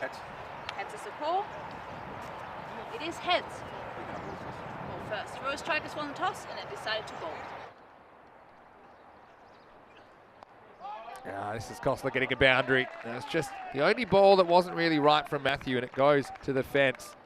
Heads. Heads is the call. It is heads. Ball first. Row strikers won the toss and then decided to bowl. This is Kostler getting a boundary. It's just the only ball that wasn't really right from Matthew, and it goes to the fence.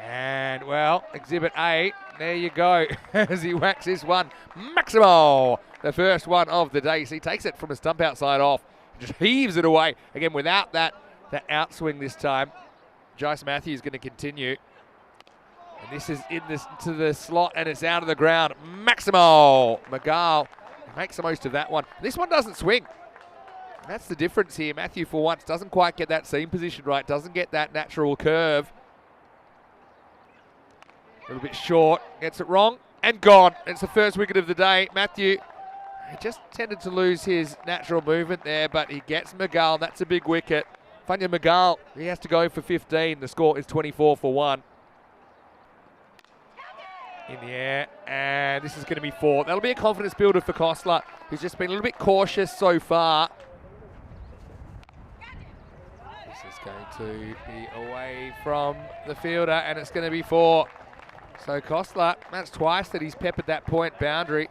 And, well, Exhibit A, there you go, as he whacks this one. Maximo, the first one of the day. So he takes it from a stump outside off, just heaves it away. Again, without that outswing this time. Jace Matthews going to continue. And this is into the slot, and it's out of the ground. Maximo McGall makes the most of that one. This one doesn't swing. That's the difference here. Matthew, for once, doesn't quite get that seam position right, doesn't get that natural curve. A little bit short, gets it wrong, and gone. It's the first wicket of the day. Matthew, he just tended to lose his natural movement there, but he gets McGall. That's a big wicket. Funya McGall, he has to go for 15. The score is 24 for 1. In the air, and this is going to be 4. That'll be a confidence builder for Kostler, who's just been a little bit cautious so far. This is going to be away from the fielder, and it's going to be 4. So Kostler, that's twice that he's peppered that point boundary.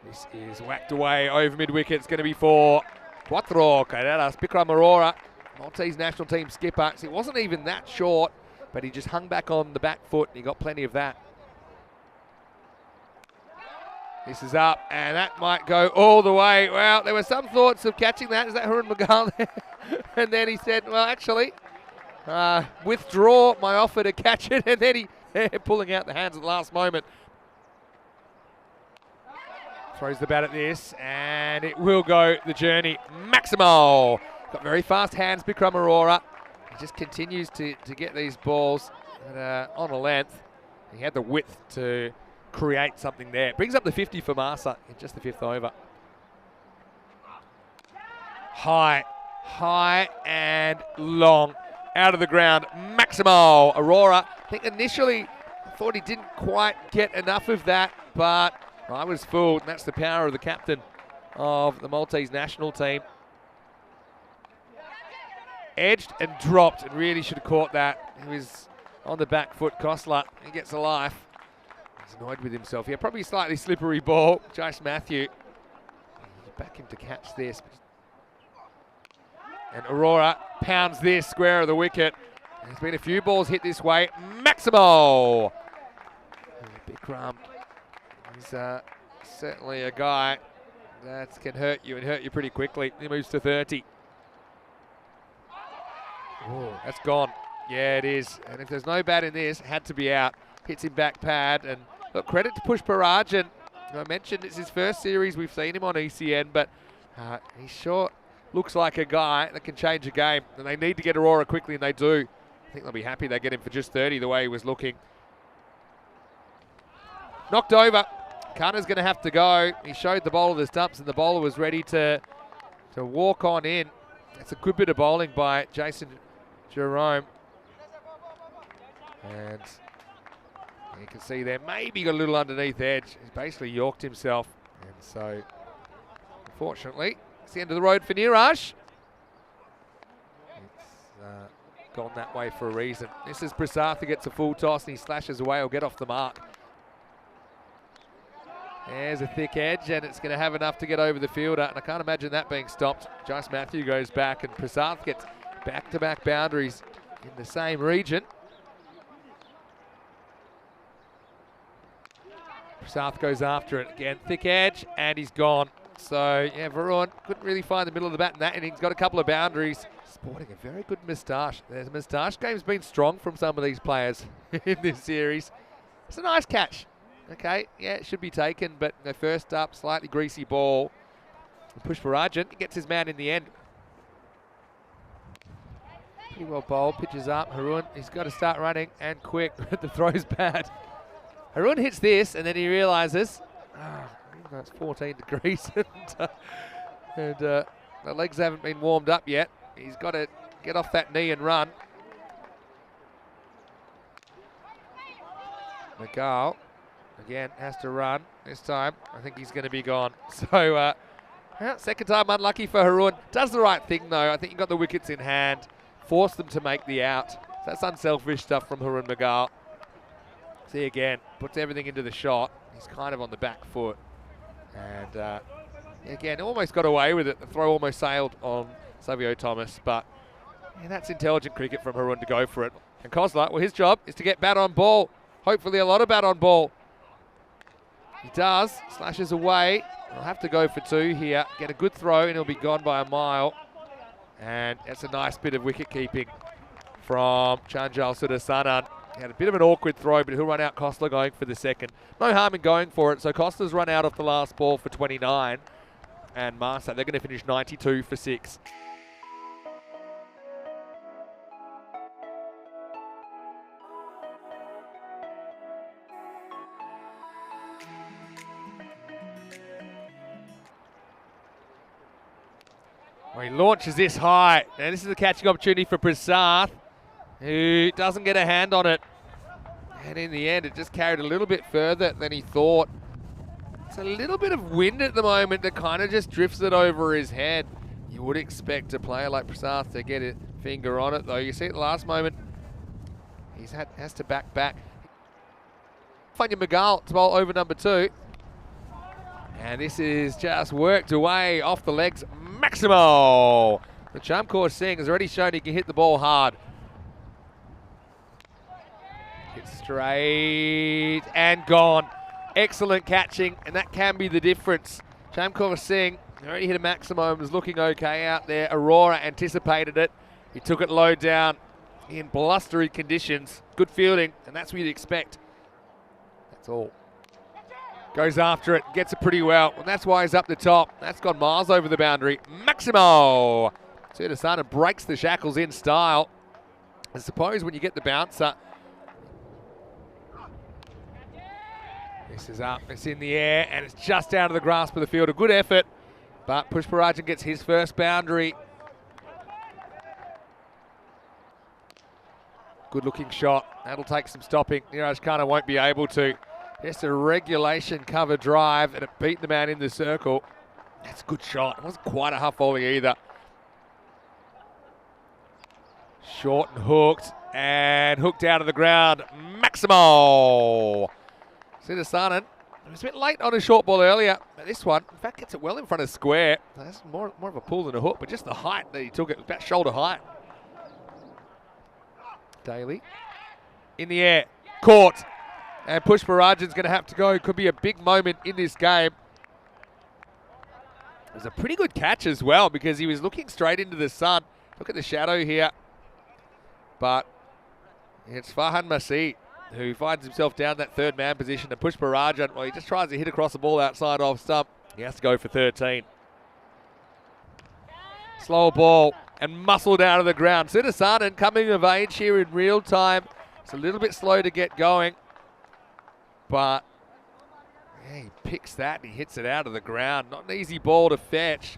This is whacked away over mid-wicket. It's going to be 4. Cuatro carreras. Bikram Arora, Maltese national team skipper. So it wasn't even that short, but he just hung back on the back foot, and he got plenty of that. This is up, and that might go all the way. Well, there were some thoughts of catching that. Is that Harun McGall there? And then he said, well, actually, withdraw my offer to catch it, and then he pulling out the hands at the last moment. Throws the bat at this, and it will go the journey. Maximo! Got very fast hands, Bikram Arora. He just continues to get these balls on a length. He had the width to create something there. Brings up the 50 for Masa in just the 5th over. High and long. Out of the ground, Maximo Arora. I think initially I thought he didn't quite get enough of that, but I was fooled, and that's the power of the captain of the Maltese national team. Edged and dropped, and really should have caught that. He was on the back foot. Kostler, he gets a life. He's annoyed with himself here. Probably a slightly slippery ball. Jace Matthew, you back him to catch this. And Arora pounds this square of the wicket. There's been a few balls hit this way. Maximo! Bikram. He's certainly a guy that can hurt you and hurt you pretty quickly. He moves to 30. Oh, that's gone. Yeah, it is. And if there's no bat in this, had to be out. Hits him back pad. And look, credit to Pushparajan. I mentioned it's his first series we've seen him on ECN, but he sure looks like a guy that can change a game. And they need to get Arora quickly, and they do. I think they'll be happy they get him for just 30 the way he was looking. Knocked over. Kana's going to have to go. He showed the bowler the stumps, and the bowler was ready to walk on in. That's a good bit of bowling by Jason Jerome. And you can see there, maybe got a little underneath edge. He's basically yorked himself. And so, unfortunately, it's the end of the road for Niraj. It's gone that way for a reason. This is Prasad who gets a full toss, and he slashes away. He'll get off the mark. There's a thick edge, and it's going to have enough to get over the fielder, and I can't imagine that being stopped. Jace Matthew goes back, and Prasad gets back-to-back boundaries in the same region. Prasad goes after it again. Thick edge, and he's gone. So, yeah, Varun couldn't really find the middle of the bat in that innings. Got a couple of boundaries. Sporting a very good moustache. The moustache game's been strong from some of these players in this series. It's a nice catch. Okay, yeah, it should be taken, but the first up, slightly greasy ball. Pushparajan gets his man in the end. Pretty well bowled, pitches up. Harun, he's got to start running, and quick, but the throw's bad. Harun hits this, and then he realises, it's 14 degrees, and the legs haven't been warmed up yet. He's got to get off that knee and run. McGall Again, has to run this time. I think he's going to be gone. So, second time unlucky for Haroon. Does the right thing, though. I think he got the wickets in hand. Forced them to make the out. So that's unselfish stuff from Haroon Magal. See again, puts everything into the shot. He's kind of on the back foot. And again, almost got away with it. The throw almost sailed on Savio Thomas. But that's intelligent cricket from Haroon to go for it. And Kosler, well, his job is to get bat on ball. Hopefully a lot of bat on ball. He does. Slashes away. He'll have to go for 2 here. Get a good throw and he'll be gone by a mile. And that's a nice bit of wicket keeping from Chanjal Sudasanan. He had a bit of an awkward throw, but he'll run out Kosler going for the second. No harm in going for it. So Kosler's run out off the last ball for 29. And Marsa, they're going to finish 92 for 6. Well, he launches this high. Now this is a catching opportunity for Prasath, who doesn't get a hand on it. And in the end, it just carried a little bit further than he thought. It's a little bit of wind at the moment that kind of just drifts it over his head. You would expect a player like Prasath to get a finger on it, though. You see at the last moment, has to back. Fanya Magal to bowl over number 2. And this is just worked away off the legs. Maximo! The Chamkor Singh has already shown he can hit the ball hard. Hit straight and gone. Excellent catching, and that can be the difference. Chamkor Singh already hit a Maximo and was looking okay out there. Aurora anticipated it. He took it low down in blustery conditions. Good fielding, and that's what you'd expect. That's all. Goes after it, gets it pretty well, and that's why he's up the top. That's gone miles over the boundary. Maximo! Sudasanan breaks the shackles in style. I suppose when you get the bouncer, this is up, it's in the air, and it's just out of the grasp of the field. A good effort, but Pushparajan gets his first boundary. Good looking shot. That'll take some stopping. Niraj Khanna won't be able to. Just a regulation cover drive, and it beat the man in the circle. That's a good shot. It wasn't quite a half volley either. Short and hooked out of the ground. Maximo! Sudasanan was a bit late on a short ball earlier, but this one, in fact, gets it well in front of square. That's more of a pull than a hook, but just the height that he took it, about shoulder height. Daly in the air, caught. And Pushparajan's going to have to go. Could be a big moment in this game. It was a pretty good catch as well because he was looking straight into the sun. Look at the shadow here. But it's Farhan Masih who finds himself down that third man position. And Pushparajan, well, he just tries to hit across the ball outside off stump. He has to go for 13. Slower ball and muscled out of the ground. Sudasanan coming of age here in real time. It's a little bit slow to get going. But yeah, he picks that and he hits it out of the ground. Not an easy ball to fetch.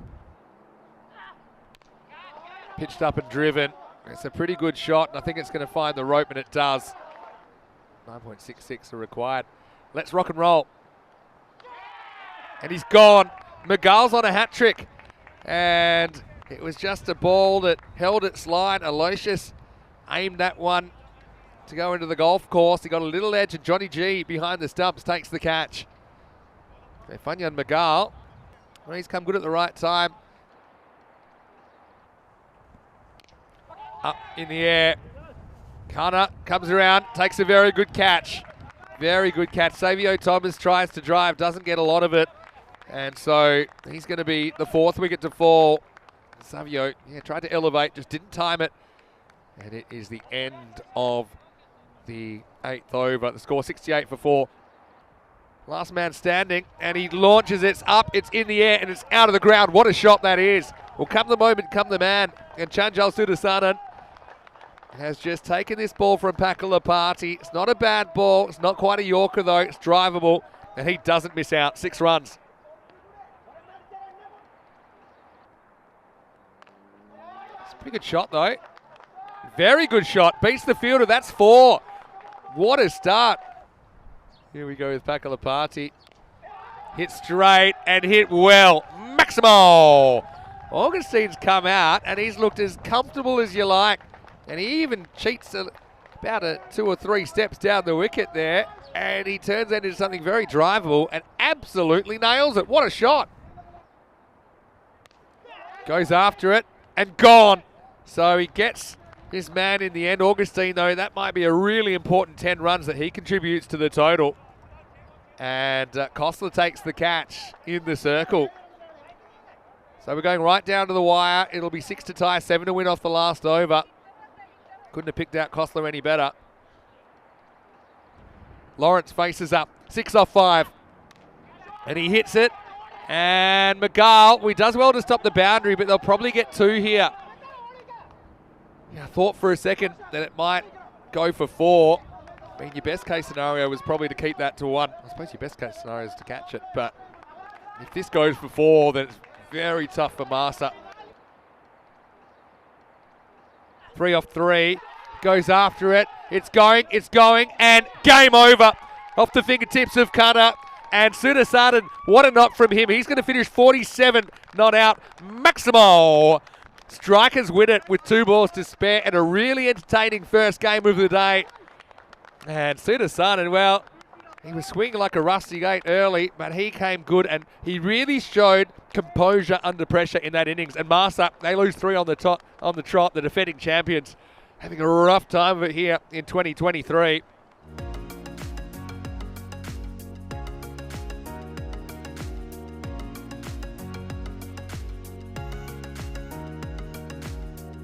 Pitched up and driven. It's a pretty good shot, and I think it's going to find the rope, and it does. 9.66 are required. Let's rock and roll. And he's gone. Magal's on a hat trick. And it was just a ball that held its line. Aloysius aimed that one to go into the golf course. He got a little edge, and Johnny G behind the stumps takes the catch. Fanyan Magal, well, he's come good at the right time. Up in the air. Khanna comes around, takes a very good catch. Very good catch. Savio Thomas tries to drive, doesn't get a lot of it. And so he's going to be the 4th wicket to fall. Savio, tried to elevate, just didn't time it. And it is the end of the 8th over. The score 68 for 4. Last man standing, and he launches it up. It's in the air, and it's out of the ground. What a shot that is. Well, come the moment, come the man. And Chanjal Sudasanan has just taken this ball from Pakalapati. It's not a bad ball. It's not quite a Yorker, though. It's drivable, and he doesn't miss out. 6 runs. It's a pretty good shot, though. Very good shot. Beats the fielder. That's 4. What a start. Here we go with Pakalapati. Hit straight and hit well. Maximo! Augustine's come out and he's looked as comfortable as you like. And he even cheats about 2 or 3 steps down the wicket there. And he turns that into something very drivable and absolutely nails it. What a shot! Goes after it and gone. So he gets his man in the end. Augustine, though, that might be a really important 10 runs that he contributes to the total. And Kostler takes the catch in the circle. So we're going right down to the wire. It'll be 6 to tie, 7 to win off the last over. Couldn't have picked out Kostler any better. Lawrence faces up, 6 off 5. And he hits it. And McGall, he does well to stop the boundary, but they'll probably get 2 here. Yeah, I thought for a second that it might go for 4. I mean, your best case scenario was probably to keep that to 1. I suppose your best case scenario is to catch it, but if this goes for 4, then it's very tough for Massa. 3 off 3, goes after it. It's going, and game over. Off the fingertips of Khanna. And Sudasadan, what a knock from him. He's going to finish 47, not out. Maximo! Strikers win it with 2 balls to spare and a really entertaining first game of the day. And Sudasadan, well, he was swinging like a rusty gate early, but he came good and he really showed composure under pressure in that innings. And Massa, they lose 3 on the trot, the defending champions, having a rough time of it here in 2023.